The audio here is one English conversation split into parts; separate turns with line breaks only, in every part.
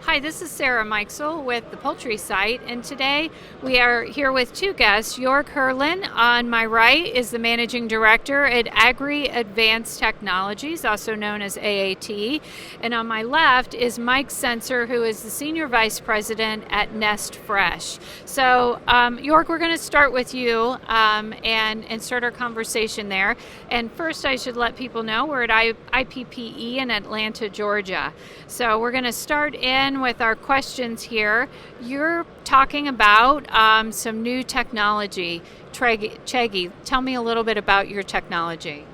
Hi, this is Sarah Mikesell with the Poultry Site, and today we are here with two guests. Jorg Hurlin, on my right, is the Managing Director at Agri Advanced Technologies, also known as AAT, and on my left is Mike Senser, who is the Senior Vice President at Nest Fresh. So, Jorg, we're going to start with you and start our conversation there. And first, I should let people know we're at IPPE in Atlanta, Georgia. So we're going to start in with our questions here. You're talking about some new technology. Chegi, tell me a little bit about your technology.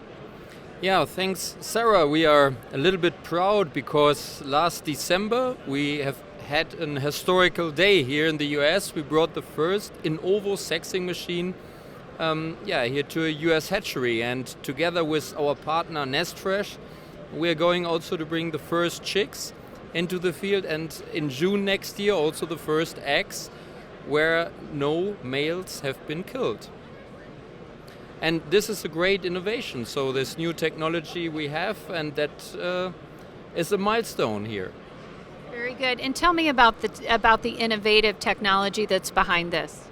Yeah, thanks, Sarah. We are a little bit proud because last December we have had an historical day here in the US. We brought the first in-ovo sexing machine here to a US hatchery, and together with our partner Nest Fresh, we are going also to bring the first chicks into the field, and in June next year also the first eggs where no males have been killed. And this is a great innovation, so this new technology we have, and that is a milestone here.
Very good. And tell me about the innovative technology that's behind this.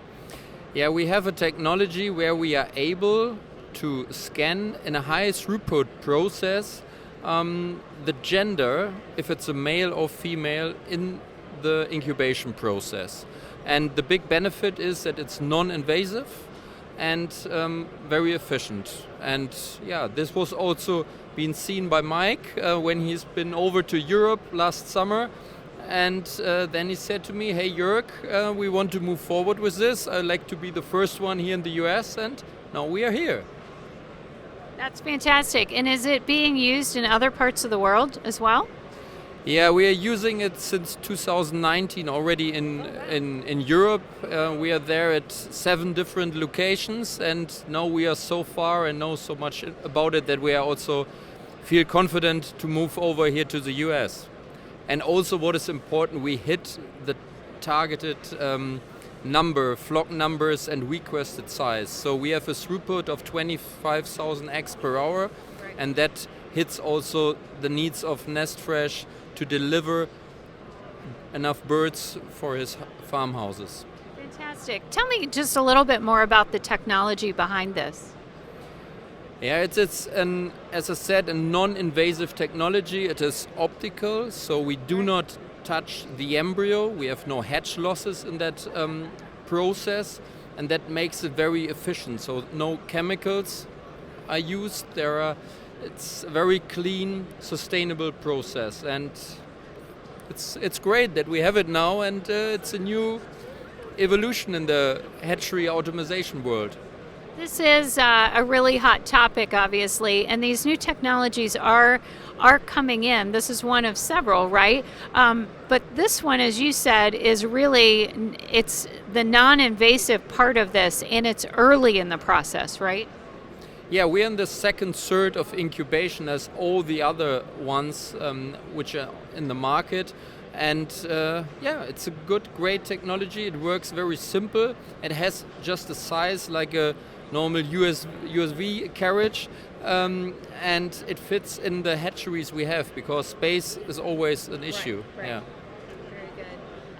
Yeah, we have a technology where we are able to scan in a high throughput process the gender, if it's a male or female, in the incubation process. And the big benefit is that it's non-invasive and very efficient. And yeah, this was also been seen by Mike when he's been over to Europe last summer. And then he said to me, hey Jorg, we want to move forward with this. I'd like to be the first one here in the US, and now we are here.
That's fantastic. And is it being used in other parts of the world as well?
Yeah, we are using it since 2019 already in Europe. We are there at 7 different locations, and now we are so far and know so much about it that we are also feel confident to move over here to the US. And also what is important, we hit the targeted flock numbers and requested size. So we have a throughput of 25,000 eggs per hour, and that hits also the needs of Nest Fresh to deliver enough birds for his farmhouses.
Fantastic. Tell me just a little bit more about the technology behind this.
Yeah, it's as I said, a non-invasive technology. It is optical, so we do not touch the embryo. We have no hatch losses in that process, and that makes it very efficient. So no chemicals are used. It's a very clean, sustainable process, and it's great that we have it now, and it's a new evolution in the hatchery automation world.
This is a really hot topic, obviously, and these new technologies are coming in. This is one of several, right? But this one, as you said, is really, it's the non-invasive part of this, and it's early in the process, right?
Yeah, we're in the second third of incubation as all the other ones which are in the market. And it's a great technology. It works very simple. It has just a size like a normal USB carriage, and it fits in the hatcheries we have because space is always an issue.
Right.
Yeah.
Very good.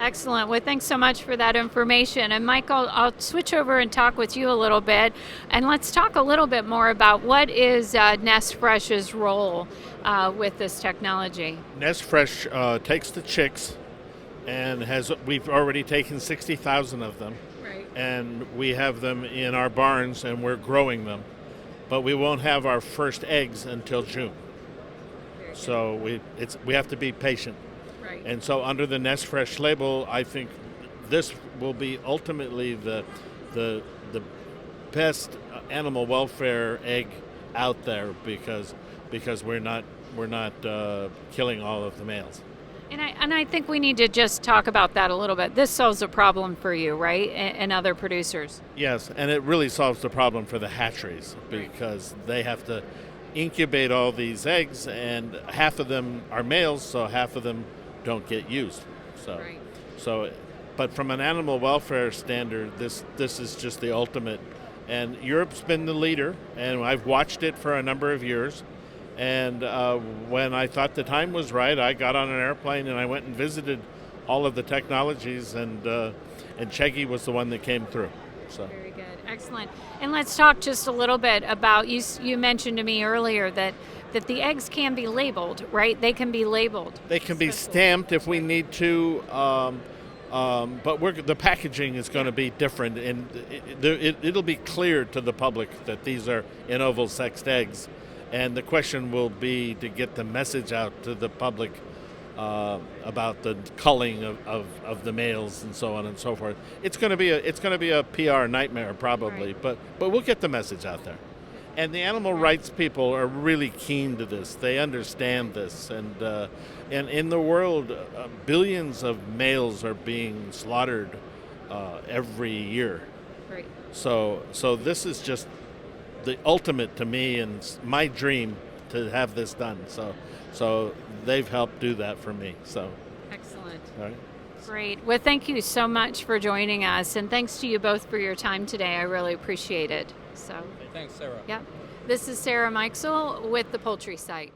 Excellent. Well, thanks so much for that information. And Mike, I'll switch over and talk with you a little bit, and let's talk a little bit more about what is Nest Fresh's role with this technology.
Nest Fresh takes the chicks, and we've already taken 60,000 of them. And we have them in our barns, and we're growing them. But we won't have our first eggs until June. So we have to be patient.
Right.
And so under the Nest Fresh label, I think this will be ultimately the best animal welfare egg out there because we're not killing all of the males.
And I think we need to just talk about that a little bit. This solves a problem for you, right, and other producers.
Yes, and it really solves the problem for the hatcheries because they have to incubate all these eggs, and half of them are males, so half of them don't get used. But from an animal welfare standard, this is just the ultimate. And Europe's been the leader, and I've watched it for a number of years. And when I thought the time was right, I got on an airplane and I went and visited all of the technologies, and Cheggy was the one that came through. So.
Very good. Excellent. And let's talk just a little bit about, you mentioned to me earlier that the eggs can be labeled, right? They can be labeled.
They can be stamped if we need to, but the packaging is going to be different, and it'll be clear to the public that these are in-ovo sexed eggs. And the question will be to get the message out to the public about the culling of the males and so on and so forth. It's going to be a PR nightmare probably, right. but we'll get the message out there. And the animal rights people are really keen to this. They understand this, and in the world, billions of males are being slaughtered every year.
Right.
So this is just the ultimate to me, and my dream to have this done. So they've helped do that for me. So
excellent.
All right.
Great. Well, thank you so much for joining us, and thanks to you both for your time today. I really appreciate it. So
thanks, Sarah.
Yep. This is Sarah Mikesell with the Poultry Site.